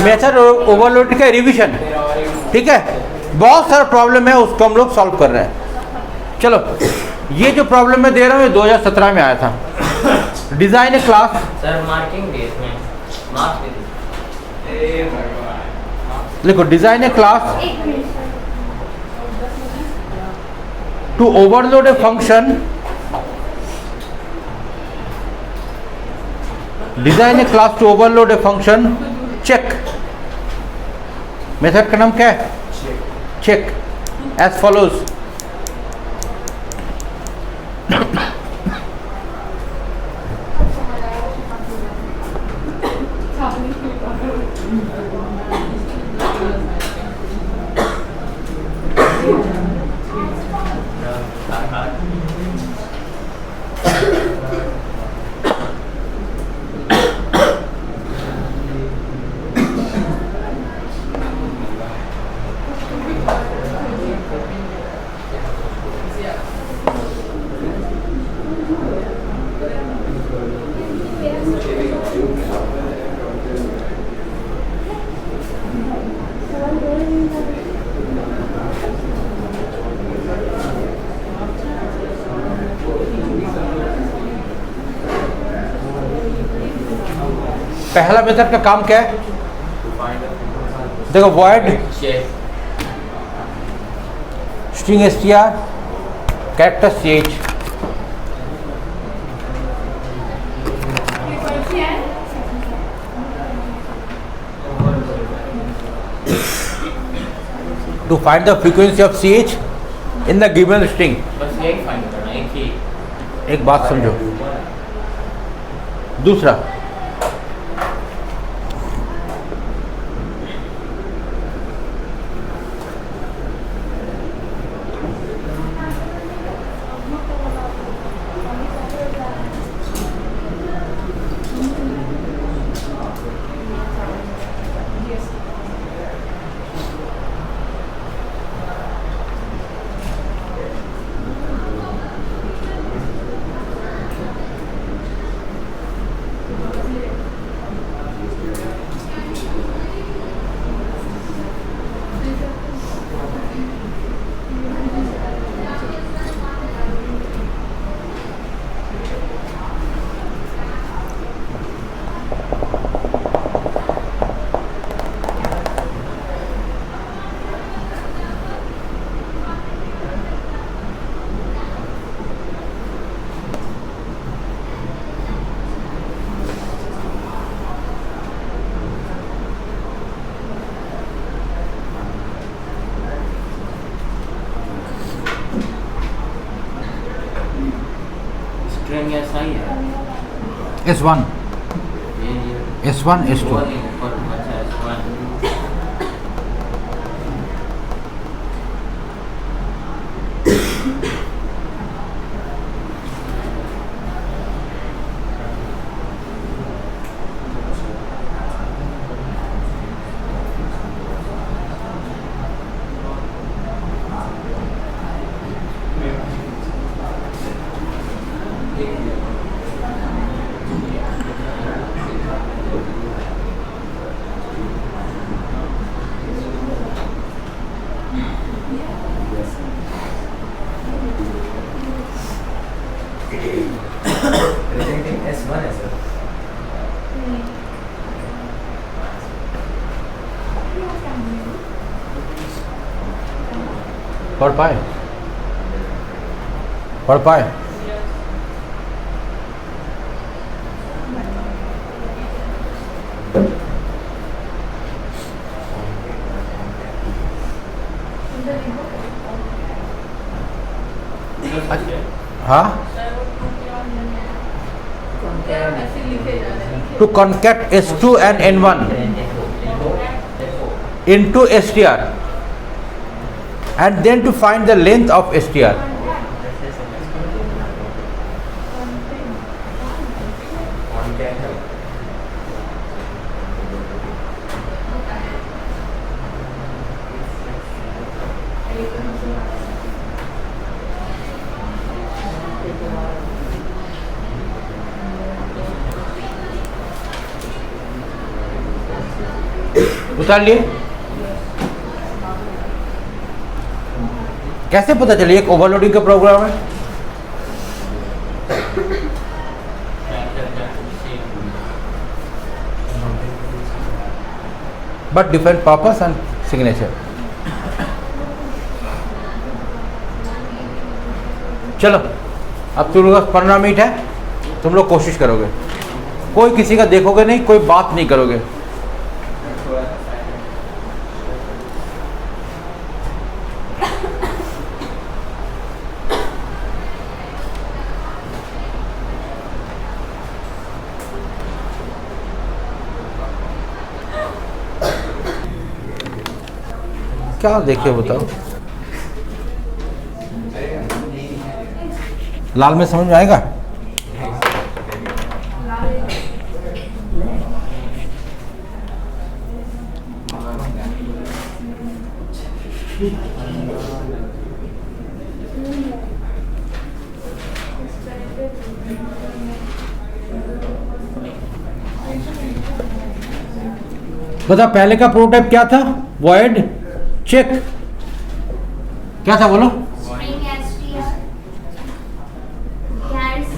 Method overload का revision, ठीक है। बहुत सारा प्रॉब्लम है, उसको हम लोग सॉल्व कर रहे हैं। चलो, ये जो प्रॉब्लम मैं दे रहा हूँ ये 2017 में आया था। Design a class, sir marking दे इसमें, मार्क दे। देखो, design a class to overload a function, design a class to overload a function check. Method का नाम क्या है? Check as follows. पहला मेथड का काम क्या है? देखो, void string str character ch, to find the frequency of ch in the given string। बस यही फाइंड करना है, एक ही। एक बात समझो। दूसरा, स्ट्रिंग ऐसा ही है। S1 ये S1 S2 ऊपर अच्छा S1। S1 है सर। पढ़ पाए? पढ़ पाए? हाँ, to concat S2 and N1 into str and then to find the length of str। उतार लिए। कैसे पता चलिए एक ओवरलोडिंग का प्रोग्राम है? But different purpose and signature. चलो अब तुम लोग 15 मिनट है, तुम लोग कोशिश करोगे, कोई किसी का देखोगे नहीं, कोई बात नहीं करोगे। क्या देखे बताओ? लाल में समझ में आएगा? बता, पहले का प्रोटोटाइप क्या था? वॉइड चेक क्या था बोलो? String str char ch।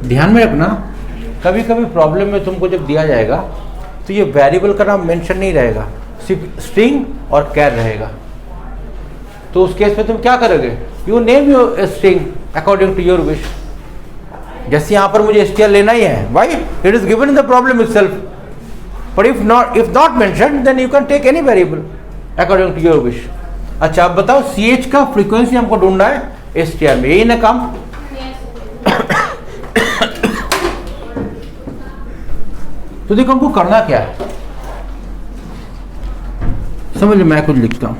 ध्यान में रखना, कभी कभी प्रॉब्लम में तुमको जब दिया जाएगा तो ये वेरिएबल का नाम मेंशन नहीं रहेगा, सिर्फ स्ट्रिंग और कैर रहेगा। तो उस केस में तुम क्या करोगे? You name your string according to your wish. जैसे यहाँ पर मुझे str लेना ही है, why? It is given in the problem itself. But if not mentioned, then you can take any variable according to your wish. अच्छा अब बताओ, CH का फ्रीक्वेंसी हमको ढूंढना है STR में, यही ना काम? तो देखो हमको करना क्या है, समझ लो। मैं कुछ लिखता हूं।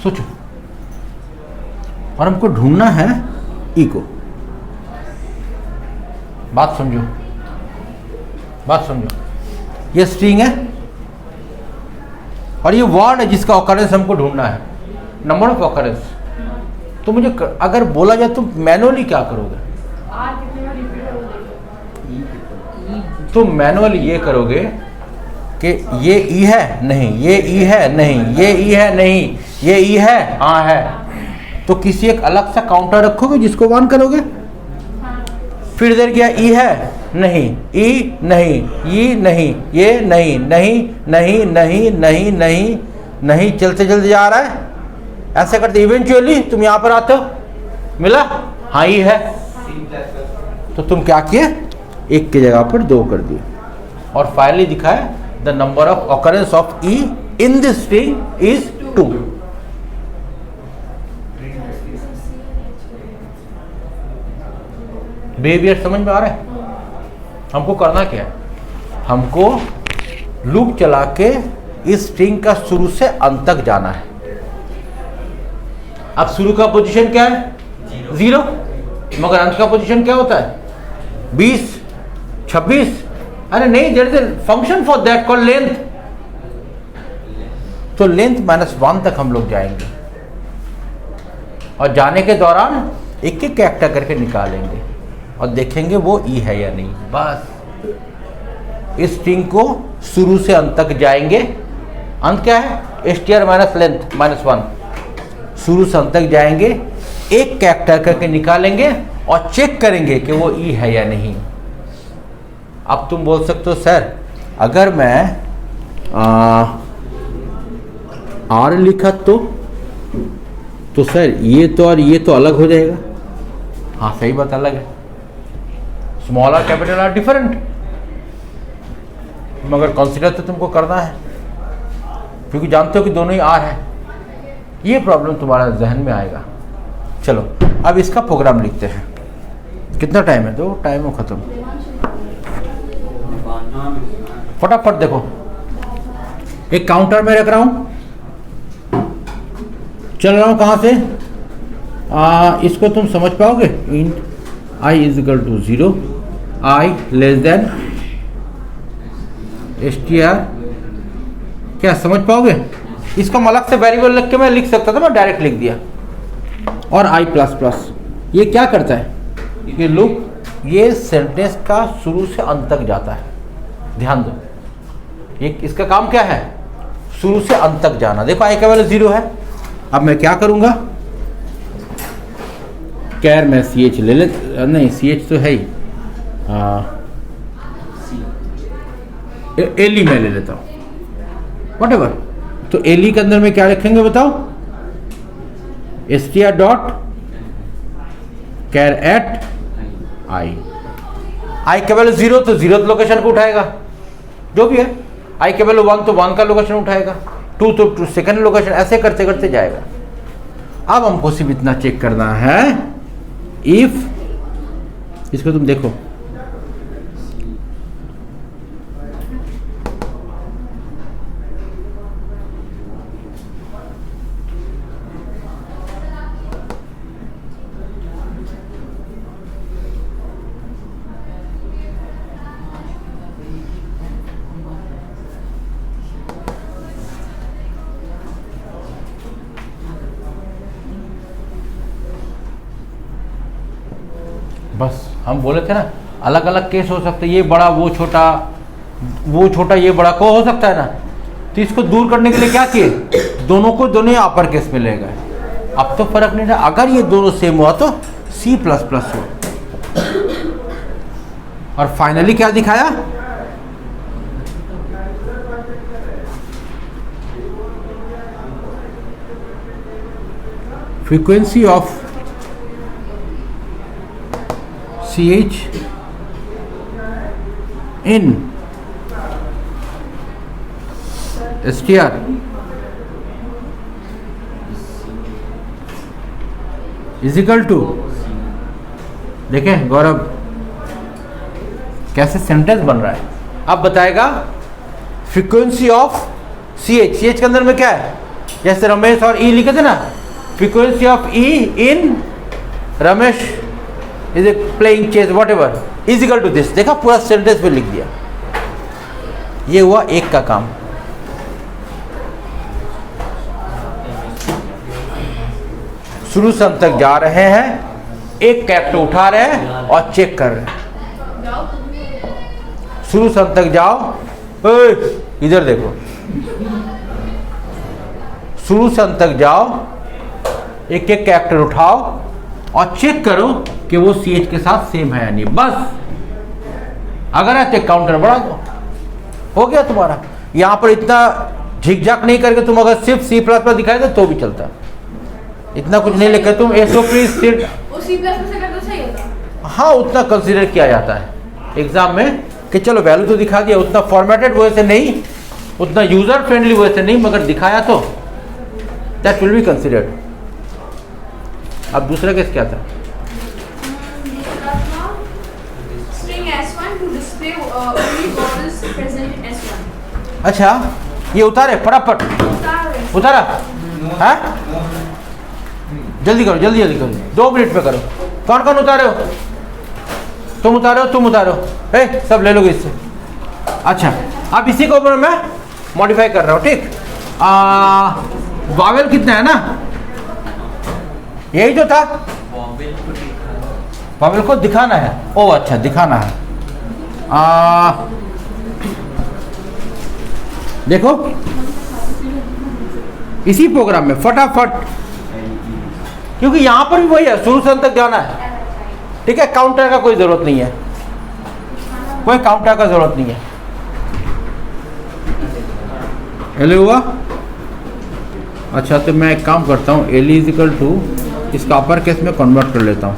सोचो, और हमको ढूंढना है ई को। बात समझो, बात समझो। ये स्ट्रिंग है और ये वर्ड है जिसका ऑकरेंस हमको ढूंढना है, नंबर ऑफ ऑकरेंस। तो मुझे अगर बोला जाए तो मैनुअली क्या करोगे? तो मैनुअली ये करोगे कि ये ई है नहीं, ये ई है नहीं, ये ई है नहीं, ये ई है हाँ है, तो किसी एक अलग सा काउंटर रखोगे जिसको 1 करोगे। फिर इधर क्या? ई है नहीं, ई नहीं, ई नहीं, ये नहीं, नहीं नहीं नहीं नहीं नहीं नहीं, चलते चलते जा रहा है, ऐसे करते इवेंचुअली तुम यहां पर आते हो, मिला हाँ ई है। तो तुम क्या किए? 1 की जगह पर 2 कर दिए और फाइनली दिखाए the number of occurrence of E in this string is 2। Behaviour समझ में आ रहा है? हमको करना क्या है? हमको लूप चला के इस स्ट्रिंग का शुरू से अंत तक जाना है। अब शुरू का पोजीशन क्या है? 0, मगर अंत का पोजीशन क्या होता है? 20, 26। अरे नहीं, there is a function for that called length. तो लेंथ -1 तक हम लोग जाएंगे और जाने के दौरान एक एक कैरेक्टर करके निकालेंगे और देखेंगे वो ई है या नहीं। बस इस स्ट्रिंग को शुरू से अंत तक जाएंगे। अंत क्या है? str minus length -1। शुरू से अंत तक जाएंगे, एक कैरेक्टर करके निकालेंगे और चेक करेंगे कि वो ई है या नहीं। अब तुम बोल सकते हो सर अगर मैं आर लिखा तो सर ये तो और ये तो अलग हो जाएगा। हाँ सही बात, अलग है। Small are capital R different, मगर कंसीडर तो तुमको करना है क्योंकि जानते हो कि दोनों ही आर है। ये प्रॉब्लम तुम्हारा जहन में आएगा। चलो अब इसका प्रोग्राम लिखते हैं। कितना टाइम है? 2 टाइम हो खत्म। फटाफट देखो, एक काउंटर में रख रहा हूं, चल रहा हूं कहां से? इसको तुम समझ पाओगे? Int i is equal to 0, i less than str क्या समझ पाओगे? इसको हम अलग से वेरिएबल लिख के मैं लिख सकता था, मैं डायरेक्ट लिख दिया। और आई प्लस प्लस ये क्या करता है? ये लूप ये सेंटेंस का शुरू से अंत तक जाता है। ध्यान दो, ये इसका काम क्या है? शुरू से अंत तक जाना। देखो आई का वैल्यू 0 है। अब मैं क्या करूंगा? कैर मैं सी एच ले ले, नहीं सी एच तो है ही, एल ई मैं ले लेता हूँ, व्हाटएवर। तो एल ई के अंदर में क्या लिखेंगे बताओ? str डॉट कैर एट आई का वैल्यू 0 तो 0th लोकेशन को उठाएगा, जो भी है। आई का वैल्यू 1 तो 1 का लोकेशन उठाएगा, 2 तो सेकंड लोकेशन, ऐसे करते करते जाएगा। अब हमको सिर्फ इतना चेक करना है, इफ, इसको तुम देखो, बस हम बोले थे ना अलग अलग केस हो सकते, ये बड़ा वो छोटा, वो छोटा ये बड़ा को हो सकता है ना। तो इसको दूर करने के लिए क्या किए? दोनों को दोनों अपर केस में ले गए। अब तो फर्क नहीं रहा, अगर ये दोनों सेम हुआ तो C++ हो। और फाइनली क्या दिखाया? Frequency of CH in STR is equal to, देखें गौरव कैसे सेंटेंस बन रहा है। अब बताएगा फ्रीक्वेंसी ऑफ CH, CH के अंदर में क्या है? जैसे रमेश और E लिखे थे ना, frequency of E in Ramesh is a playing chess whatever is equal to this. देखा, पूरा सेंटेंस पे लिख दिया। ये हुआ एक का काम। शुरू से अंत तक जा रहे हैं, एक कैरेक्टर उठा रहे हैं और चेक कर रहे हैं। शुरू से अंत तक जाओ, इधर देखो, शुरू से अंत तक जाओ, एक एक कैरेक्टर उठाओ और चेक करो कि वो CH के साथ सेम है या नहीं। बस अगर है तो काउंटर बढ़ा दो, हो गया तुम्हारा। यहां पर इतना झिकझाक नहीं करके तुम अगर सिर्फ C++ दिखाए दो तो भी चलता, इतना कुछ नहीं लिखे तुम SOP सिर्फ, हाँ उतना कंसीडर किया जाता है एग्जाम में कि चलो वैल्यू तो दिखा दिया, उतना फॉर्मेटेड वे से नहीं, उतना यूजर फ्रेंडली वे से नहीं, मगर दिखाया तो दैट विल बी कंसीडर्ड। अब दूसरा केस क्या था? String S1 to display only vowels present in S1. अच्छा, ये उतारे फटाफट, उतारा है? जल्दी करो, जल्दी जल्दी करो, 2 मिनट में करो। कौन कौन उतारे हो? तुम उतारे हो, तुम उतारो, सब ले लोगे इससे। अच्छा, अब इसी को ऊपर मैं मॉडिफाई कर रहा हूँ, ठीक। वावेल कितना है ना, यही जो था, वावेल को दिखाना है। ओ अच्छा, दिखाना है। देखो इसी प्रोग्राम में फटाफट, क्योंकि यहां पर भी वही है, शुरू से अंत तक जाना है, ठीक है। काउंटर का कोई जरूरत नहीं है, कोई काउंटर का जरूरत नहीं है। एल हुआ? अच्छा, तो मैं एक काम करता हूँ, एल इज इक्वल टू इसका अपर केस में कन्वर्ट कर लेता हूँ।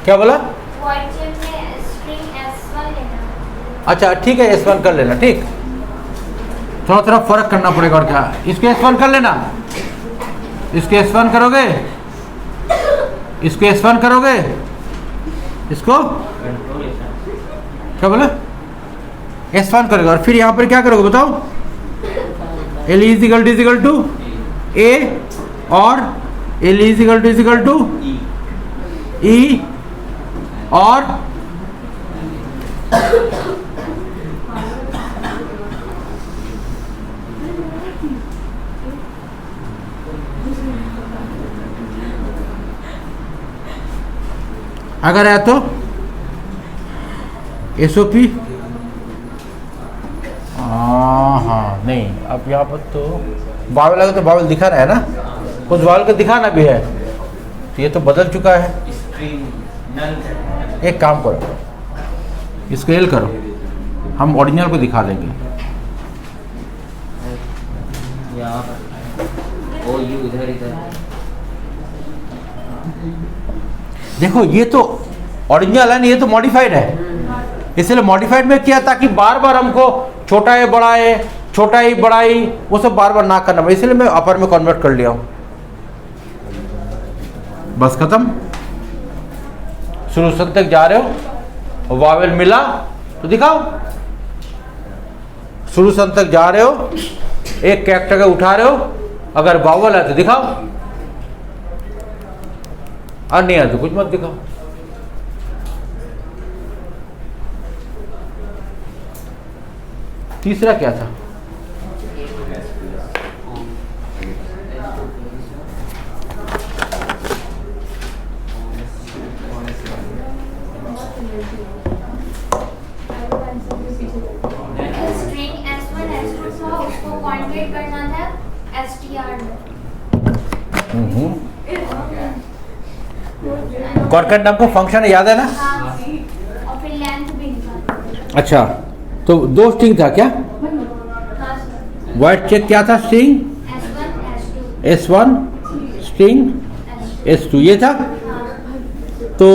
क्या बोला? अच्छा ठीक है, S1 कर लेना, ठीक। थोड़ा थोड़ा फर्क करना पड़ेगा और क्या। इसको S1 कर लेना, इसको S1 करोगे, इसको S1 करोगे, इसको क्या बोला? S1 करेगा और फिर यहाँ पर क्या करोगे बताओ, L इजिकल टू A और L इजिकल टू E और अगर है तो SOP। हाँ नहीं, अब यहाँ पर तो बावल लगा तो बावल दिखा रहा है ना, उस बावल को दिखाना भी है, तो ये तो बदल चुका है। एक काम करो, इसको एल करो, हम ओरिजिनल को दिखा देंगे। यहाँ पर ओ यू इधर इधर देखो ये तो ओरिजिनल है ना, ये तो मॉडिफाइड है। इसलिए मॉडिफाइड में क्या, ताकि बार बार हमको छोटा है बड़ा है, छोटा ही बड़ा ही, वो सब बार बार ना करना पड़े, इसलिए मैं अपर में कन्वर्ट कर लिया हूँ। बस खत्म। शुरू तक जा रहे हो, वावेल मिला तो दिखाओ। शुरू तक जा रहे हो, एक कैरेक्टर का उठा रहे हो, अगर वावल है तो दिखाओ, और नहीं है तो कुछ मत दिखाओ। तीसरा क्या था? स्ट्रिंग S1 S2 था, उसको कॉन्केट करना था str में। कॉन्केट नाम का फंक्शन याद है ना? हाँ, और फिर लेंथ भी निकालना। अच्छा, तो दो स्ट्रिंग था क्या? हाँ सर, वाइट चेक क्या था? String S1 S2 S1 string S2 ये था। हाँ, तो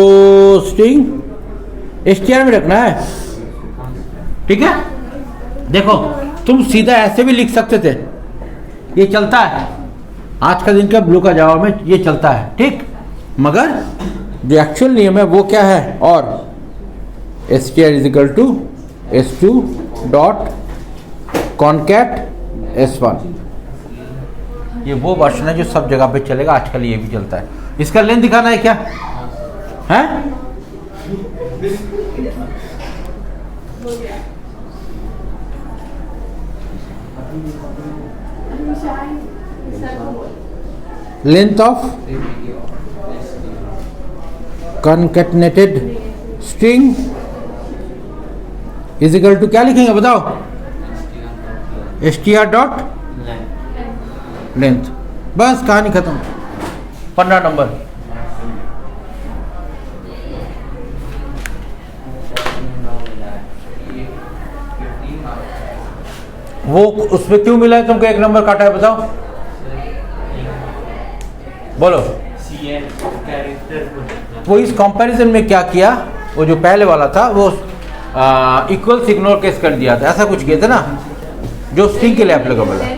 स्ट्रिंग str में रखना है, ठीक है। देखो तुम सीधा ऐसे भी लिख सकते थे, ये चलता है, आज का दिन का ब्लू का जावा में ये चलता है, ठीक। मगर जो एक्चुअल नियम है वो क्या है, और str is equal to S2 dot concat S1, ये वो वर्जन है जो सब जगह पे चलेगा, आजकल ये भी चलता है। इसका लेंथ दिखाना है क्या है? Length of concatenated string is equal to क्या लिखेंगे बताओ? str dot length. बस कहानी खत्म। 15 नंबर। वो उसमें क्यों मिला है तुमको? एक नंबर काटा है, बताओ बोलो। वो इस कंपैरिजन में क्या किया, वो जो पहले वाला था वो इक्वल्स इग्नोर केस कर दिया था, ऐसा कुछ किया था ना, जो स्ट्रिंग के लिए एप्लीकेबल है।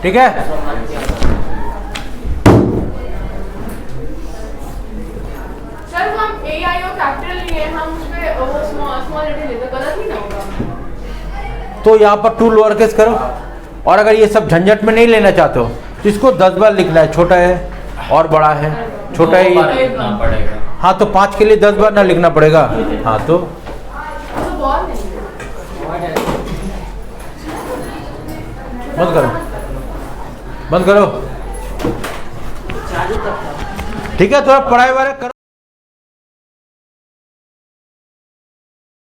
ठीक है, सर हम AI और कैपिटल लिए, हम उसपे वो स्मॉल लेटर लेते, गलत नहीं ना होगा? तो यहाँ पर टू लोअर केस करो, और अगर ये सब झंझट में नहीं लेना चाहते हो तो इसको 10 बार लिखना है, छोटा है और बड़ा है, छोटा ही। लिखना पड़ेगा। हाँ तो 5 के लिए 10 बार ना लिखना पड़ेगा। हाँ तो बहुत नहीं है। बंद करो, बंद करो। ठीक है, थोड़ा पढ़ाई वढ़ाई करो।